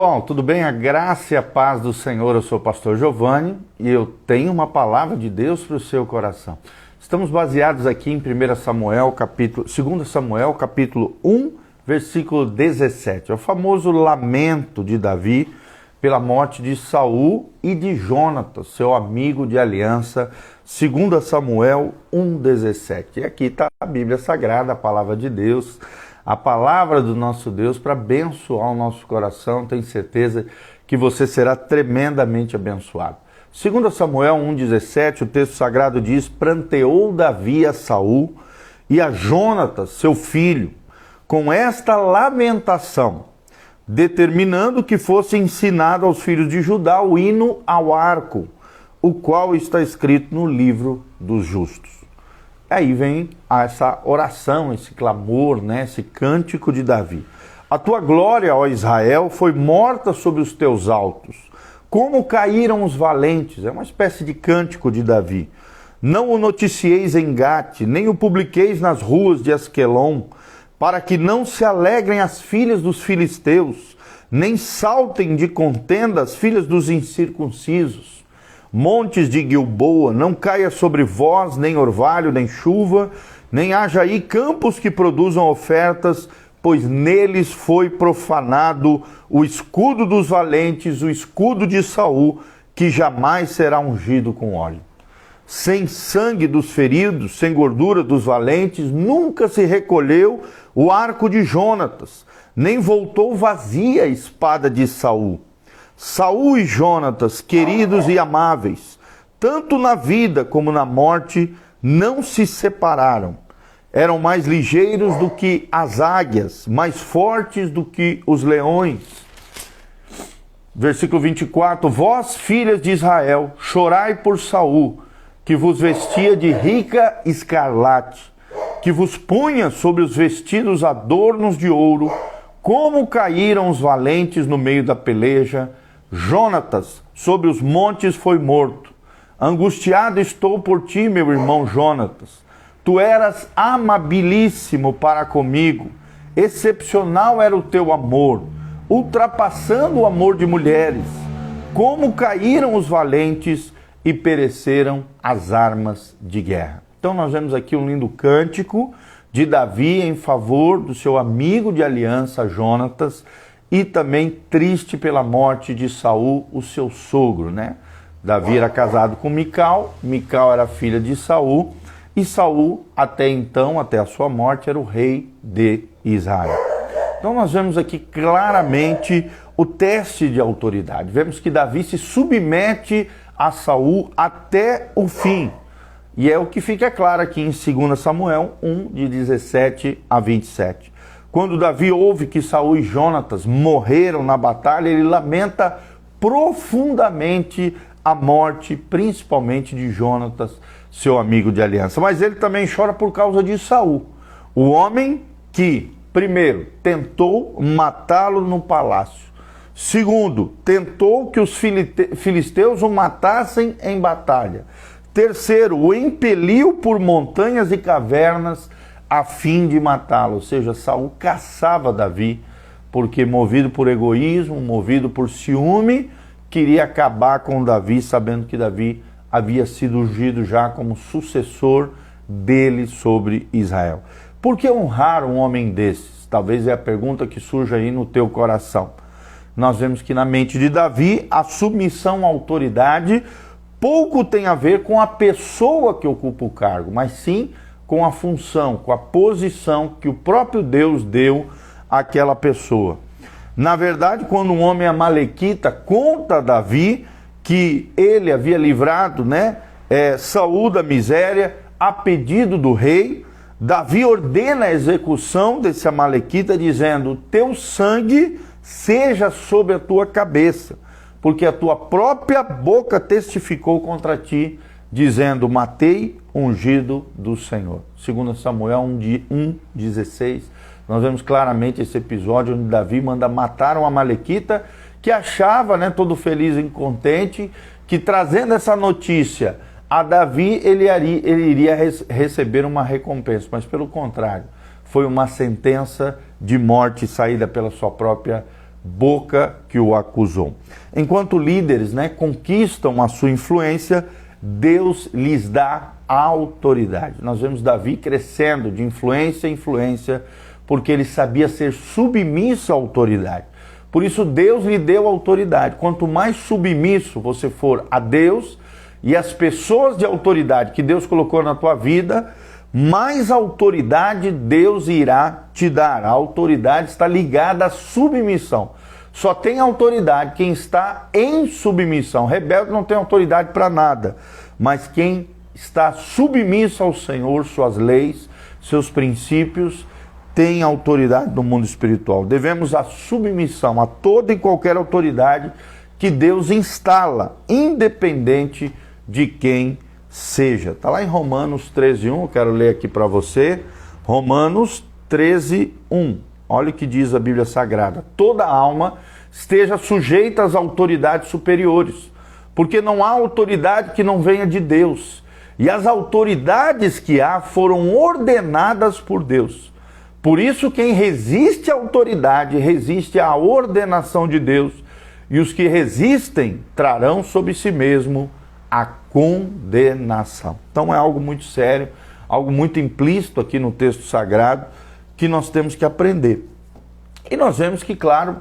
Bom, tudo bem? A graça e a paz do Senhor. Eu sou o pastor Giovanni e eu tenho uma palavra de Deus para o seu coração. Estamos baseados aqui em 2 Samuel, capítulo 1, versículo 17. É o famoso lamento de Davi pela morte de Saul e de Jonatas, seu amigo de aliança. 2 Samuel 1,17. E aqui está a Bíblia Sagrada, a palavra de Deus, a palavra do nosso Deus para abençoar o nosso coração. Tenho certeza que você será tremendamente abençoado. 2 Samuel 1,17, o texto sagrado diz: pranteou Davi a Saul e a Jonatas, seu filho, com esta lamentação, determinando que fosse ensinado aos filhos de Judá o hino ao arco, o qual está escrito no livro dos justos. Aí vem essa oração, esse clamor, esse cântico de Davi. A tua glória, ó Israel, foi morta sobre os teus altos. Como caíram os valentes. É uma espécie de cântico de Davi. Não o noticieis em Gate, nem o publiqueis nas ruas de Asquelon, para que não se alegrem as filhas dos filisteus, nem saltem de contenda as filhas dos incircuncisos. Montes de Gilboa, não caia sobre vós nem orvalho, nem chuva, nem haja aí campos que produzam ofertas, pois neles foi profanado o escudo dos valentes, o escudo de Saul, que jamais será ungido com óleo. Sem sangue dos feridos, sem gordura dos valentes, nunca se recolheu o arco de Jonatas, nem voltou vazia a espada de Saul. Saul e Jonatas, queridos e amáveis, tanto na vida como na morte, não se separaram. Eram mais ligeiros do que as águias, mais fortes do que os leões. Versículo 24: vós, filhas de Israel, chorai por Saul, que vos vestia de rica escarlate, que vos punha sobre os vestidos adornos de ouro. Como caíram os valentes no meio da peleja. Jonatas sobre os montes foi morto. Angustiado estou por ti, meu irmão Jonatas. Tu eras amabilíssimo para comigo. Excepcional era o teu amor, ultrapassando o amor de mulheres. Como caíram os valentes e pereceram as armas de guerra. Então nós vemos aqui um lindo cântico de Davi em favor do seu amigo de aliança Jonatas, e também triste pela morte de Saul, o seu sogro, Davi era casado com Mical, Mical era filha de Saul, e Saul, até então, até a sua morte, era o rei de Israel. Então nós vemos aqui claramente o teste de autoridade. Vemos que Davi se submete a Saul até o fim. E é o que fica claro aqui em 2 Samuel 1, de 17 a 27. Quando Davi ouve que Saul e Jonatas morreram na batalha, ele lamenta profundamente a morte, principalmente de Jonatas, seu amigo de aliança. Mas ele também chora por causa de Saul, o homem que, primeiro, tentou matá-lo no palácio. Segundo, tentou que os filisteus o matassem em batalha. Terceiro, o impeliu por montanhas e cavernas a fim de matá-lo. Ou seja, Saul caçava Davi, porque movido por egoísmo, movido por ciúme, queria acabar com Davi, sabendo que Davi havia sido ungido já como sucessor dele sobre Israel. Por que honrar um homem desses? Talvez é a pergunta que surja aí no teu coração. Nós vemos que na mente de Davi, a submissão à autoridade pouco tem a ver com a pessoa que ocupa o cargo, mas sim com a função, com a posição que o próprio Deus deu àquela pessoa. Na verdade, quando um homem amalequita conta a Davi que ele havia livrado Saul da miséria a pedido do rei, Davi ordena a execução desse amalequita, dizendo: teu sangue seja sobre a tua cabeça, porque a tua própria boca testificou contra ti, dizendo: matei ungido do Senhor. 2 Samuel 1,16, nós vemos claramente esse episódio onde Davi manda matar um amalequita que achava, todo feliz e contente, que trazendo essa notícia a Davi, ele iria receber uma recompensa, mas pelo contrário, foi uma sentença de morte saída pela sua própria boca que o acusou. Enquanto líderes, conquistam a sua influência, Deus lhes dá autoridade. Nós vemos Davi crescendo de influência em influência, porque ele sabia ser submisso à autoridade. Por isso Deus lhe deu autoridade. Quanto mais submisso você for a Deus e as pessoas de autoridade que Deus colocou na tua vida, mais autoridade Deus irá te dar. A autoridade está ligada à submissão. Só tem autoridade quem está em submissão. Rebelde não tem autoridade para nada, mas quem está submisso ao Senhor, suas leis, seus princípios, tem autoridade no mundo espiritual. Devemos a submissão a toda e qualquer autoridade que Deus instala, independente de quem seja. Está lá em Romanos 13:1, eu quero ler aqui para você. Romanos 13:1. Olha o que diz a Bíblia Sagrada. Toda alma esteja sujeita às autoridades superiores, porque não há autoridade que não venha de Deus. E as autoridades que há foram ordenadas por Deus. Por isso, quem resiste à autoridade, resiste à ordenação de Deus, e os que resistem trarão sobre si mesmo a condenação. Então é algo muito sério, algo muito implícito aqui no texto sagrado, que nós temos que aprender. E nós vemos que, claro,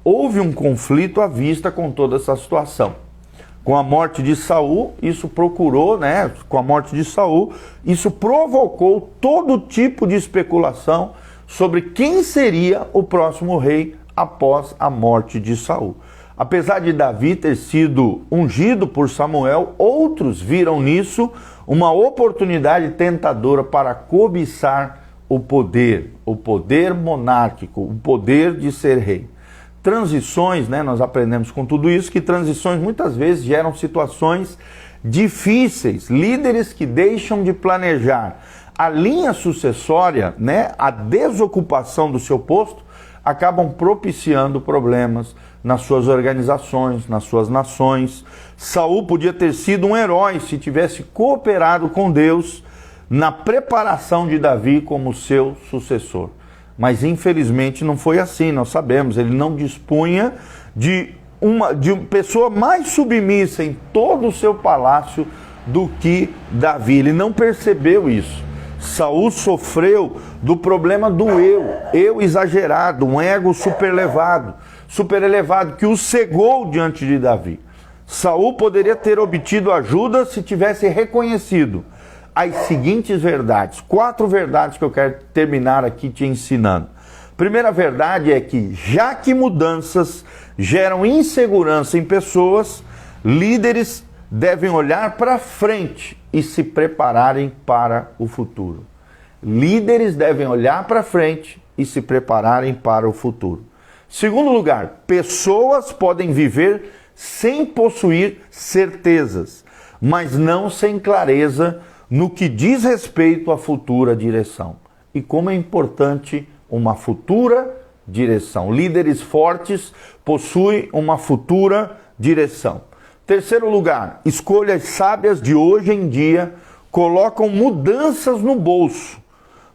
houve um conflito à vista com toda essa situação. Com a morte de Saul, com a morte de Saul, isso provocou todo tipo de especulação sobre quem seria o próximo rei após a morte de Saul. Apesar de Davi ter sido ungido por Samuel, outros viram nisso uma oportunidade tentadora para cobiçar o poder monárquico, o poder de ser rei. Transições, nós aprendemos com tudo isso que transições muitas vezes geram situações difíceis, líderes que deixam de planejar a linha sucessória, a desocupação do seu posto, acabam propiciando problemas nas suas organizações, nas suas nações. Saul podia ter sido um herói se tivesse cooperado com Deus na preparação de Davi como seu sucessor. Mas infelizmente não foi assim, nós sabemos, ele não dispunha de uma pessoa mais submissa em todo o seu palácio do que Davi. Ele não percebeu isso. Saul sofreu do problema do eu exagerado, um ego super elevado, que o cegou diante de Davi. Saul poderia ter obtido ajuda se tivesse reconhecido as seguintes verdades, 4 verdades que eu quero terminar aqui te ensinando. Primeira verdade é que, já que mudanças geram insegurança em pessoas, líderes devem olhar para frente e se prepararem para o futuro. Líderes devem olhar para frente e se prepararem para o futuro. Segundo lugar, pessoas podem viver sem possuir certezas, mas não sem clareza no que diz respeito à futura direção. E como é importante uma futura direção. Líderes fortes possuem uma futura direção. Terceiro lugar, escolhas sábias de hoje em dia colocam mudanças no bolso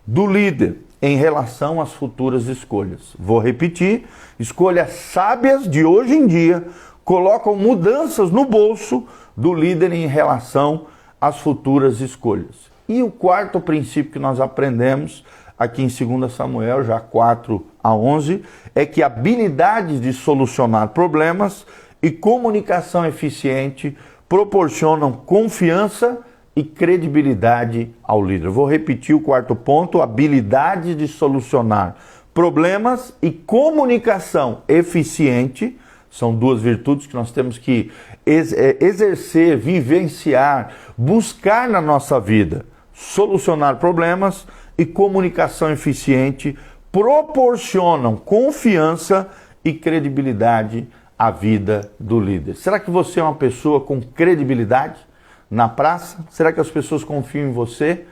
do líder em relação às futuras escolhas. Vou repetir, escolhas sábias de hoje em dia colocam mudanças no bolso do líder em relação às futuras escolhas. E o quarto princípio que nós aprendemos aqui em 2 Samuel, já 4-11, é que habilidades de solucionar problemas e comunicação eficiente proporcionam confiança e credibilidade ao líder. Vou repetir o quarto ponto: habilidades de solucionar problemas e comunicação eficiente são 2 virtudes que nós temos que exercer, vivenciar, buscar na nossa vida. Solucionar problemas e comunicação eficiente proporcionam confiança e credibilidade à vida do líder. Será que você é uma pessoa com credibilidade na praça? Será que as pessoas confiam em você?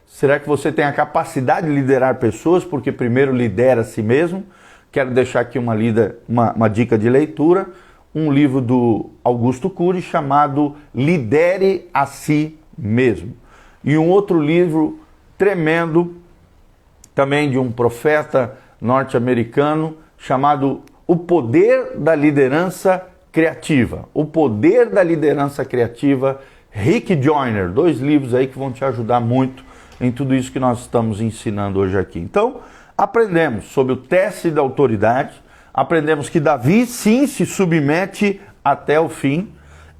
Será que você tem a capacidade de liderar pessoas, porque primeiro lidera a si mesmo? Quero deixar aqui uma dica de leitura, um livro do Augusto Cury chamado Lidere a Si Mesmo. E um outro livro tremendo, também de um profeta norte-americano, chamado O Poder da Liderança Criativa. O Poder da Liderança Criativa, Rick Joyner. 2 livros aí que vão te ajudar muito em tudo isso que nós estamos ensinando hoje aqui. Então, aprendemos sobre o teste da autoridade, aprendemos que Davi sim se submete até o fim,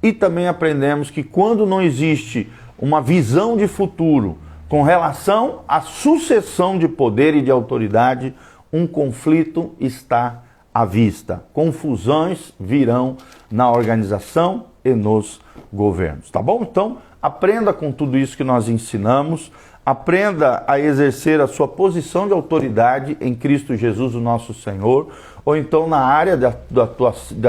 e também aprendemos que quando não existe uma visão de futuro com relação à sucessão de poder e de autoridade, um conflito está à vista. Confusões virão na organização e nos governos, tá bom? Então, aprenda com tudo isso que nós ensinamos, aprenda a exercer a sua posição de autoridade em Cristo Jesus, o nosso Senhor, ou então na área da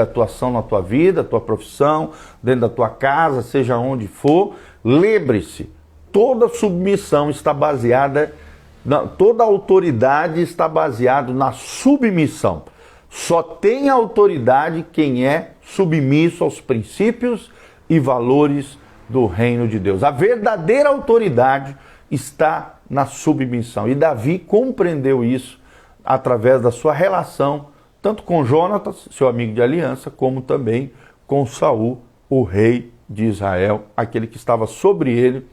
atuação na tua vida, tua profissão, dentro da tua casa, seja onde for. Lembre-se, toda submissão está baseada, toda autoridade está baseada na submissão. Só tem autoridade quem é submisso aos princípios e valores do reino de Deus. A verdadeira autoridade está na submissão. E Davi compreendeu isso através da sua relação, tanto com Jonatas, seu amigo de aliança, como também com Saul, o rei de Israel, aquele que estava sobre ele,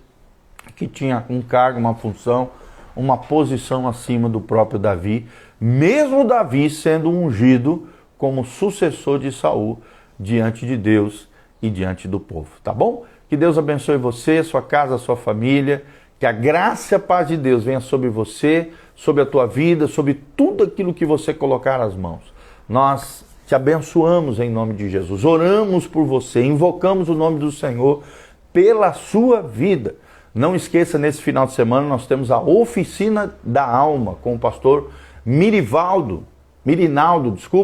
que tinha um cargo, uma função, uma posição acima do próprio Davi, mesmo Davi sendo ungido como sucessor de Saul diante de Deus e diante do povo, tá bom? Que Deus abençoe você, sua casa, sua família, que a graça e a paz de Deus venha sobre você, sobre a tua vida, sobre tudo aquilo que você colocar as mãos. Nós te abençoamos em nome de Jesus, oramos por você, invocamos o nome do Senhor pela sua vida. Não esqueça, nesse final de semana nós temos a Oficina da Alma com o pastor Mirinaldo,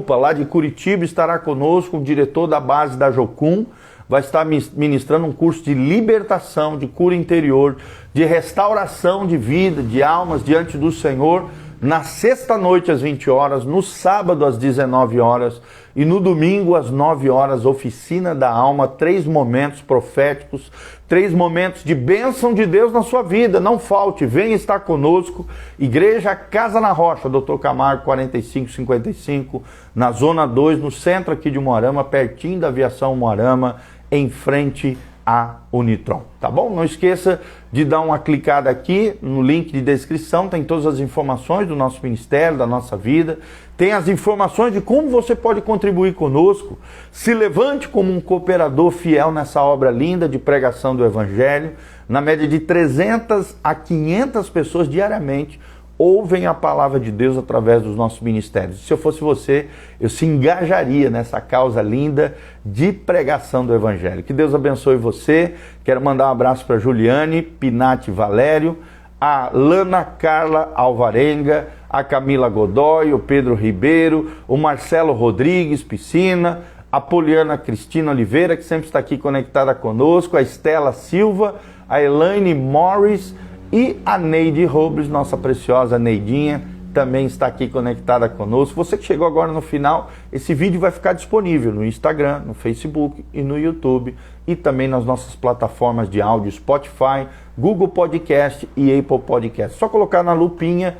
lá de Curitiba, estará conosco, o diretor da base da Jocum, vai estar ministrando um curso de libertação, de cura interior, de restauração de vida, de almas diante do Senhor, na sexta-noite às 20 horas, no sábado às 19 horas e no domingo às 9 horas, Oficina da Alma, 3 momentos proféticos, 3 momentos de bênção de Deus na sua vida. Não falte, venha estar conosco. Igreja Casa na Rocha, Dr. Camargo 4555, na Zona 2, no centro aqui de Umuarama, pertinho da Aviação Umuarama, em frente a Unitron, tá bom? Não esqueça de dar uma clicada aqui no link de descrição, tem todas as informações do nosso ministério, da nossa vida, tem as informações de como você pode contribuir conosco. Se levante como um cooperador fiel nessa obra linda de pregação do Evangelho. Na média de 300 a 500 pessoas diariamente ouvem a palavra de Deus através dos nossos ministérios. Se eu fosse você, eu se engajaria nessa causa linda de pregação do Evangelho. Que Deus abençoe você. Quero mandar um abraço para Juliane Pinati Valério, a Lana Carla Alvarenga, a Camila Godoy, o Pedro Ribeiro, o Marcelo Rodrigues Piscina, a Poliana Cristina Oliveira, que sempre está aqui conectada conosco, a Estela Silva, a Elaine Morris, e a Neide Robles, nossa preciosa Neidinha, também está aqui conectada conosco. Você que chegou agora no final, esse vídeo vai ficar disponível no Instagram, no Facebook e no YouTube, e também nas nossas plataformas de áudio Spotify, Google Podcast e Apple Podcast. Só colocar na lupinha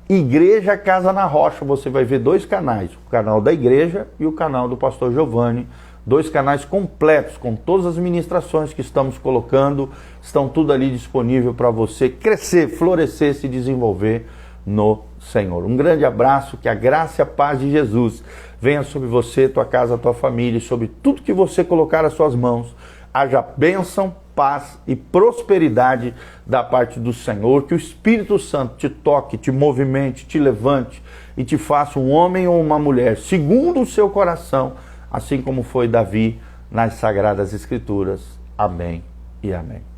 Igreja Casa na Rocha, você vai ver 2 canais, o canal da igreja e o canal do pastor Giovanni. 2 canais completos, com todas as ministrações que estamos colocando, estão tudo ali disponível para você crescer, florescer, se desenvolver no Senhor. Um grande abraço, que a graça e a paz de Jesus venha sobre você, tua casa, tua família, e sobre tudo que você colocar as suas mãos. Haja bênção, paz e prosperidade da parte do Senhor, que o Espírito Santo te toque, te movimente, te levante e te faça um homem ou uma mulher, segundo o seu coração, assim como foi Davi nas Sagradas Escrituras. Amém e amém.